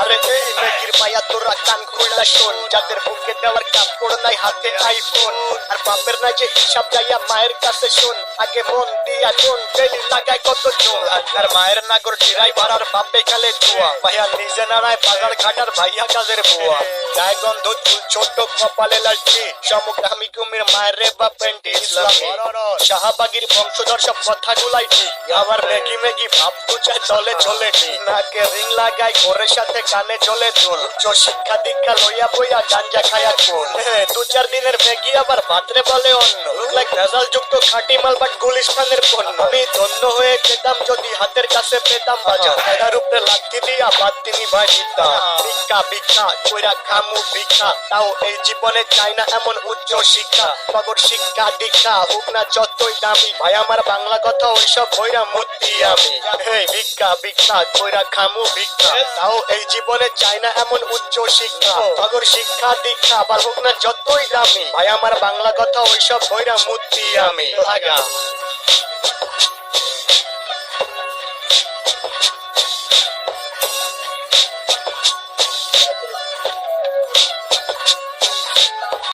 আরে এই মেঘির পায়া তোরা কান খুললা শোন, যাদের বুকে দেওয়ার কাপড় নাই হাতে আইফোন, আর বাপের না যে হিসাব যাইয়া মায়ের কাছে শোন, আগে মন দিয়া শোন ডেলি লাগায় কত জন, আর মায়ের নাগর ড্রাইভার আর বাপে খালে ধোয়া, ভাইয়া নিজে নাড়ায় বাজার ঘাটার ভাইয়া কাজের বুয়া, গায়ে গন্ধ চুল ছোট কপালে লালটি, সমকামী কুমির মায়ের রে বা প্যান্টি ইসলামী, শাহবাগীর বংশধর সব কথাগুলাই ঠিক, আবার মেঘি মেঘি ভাব তুচায় চলে চলে ঠিক, নাকে রিং লাগাই ঘরের সাথে কানে চলে চুল, শিক্ষা দীক্ষা লইয়া বইয়া গাঞ্জা খায়া কোন, দু চার দিনের মেঘি আবার ভাতরে বলে অন্য, লাইক ভেজাল যুক্ত খাঁটি মাল বাট গুলিস্তানের পণ্য, আমি ধন্য হয়ে যেতাম যদি হাতের কাছে পেতাম বাজার, এটার উপরে লাথি দিয়া বাদ তিনি ভাই দিতাম, ভিক্ষা ভিক্ষা কইরা খামু ভিক্ষা, তাও এই জীবনে চাই না এমন উচ্চ শিক্ষা, পাগর শিক্ষা দীক্ষা হোক না যতই দামি, ভাই আমার বাংলা কথা ওইসব বইরা মূর্তি আমি, ভিক্ষা ভিক্ষা কইরা খামু ভিক্ষা, তাও এই জীবনে চাই না এমন উচ্চ শিক্ষা, পাগর শিক্ষা দীক্ষা বা হোক না যতই দামি, ভাই আমার বাংলা কথা ওইসব বইরা মূর্তি আমি লাগা।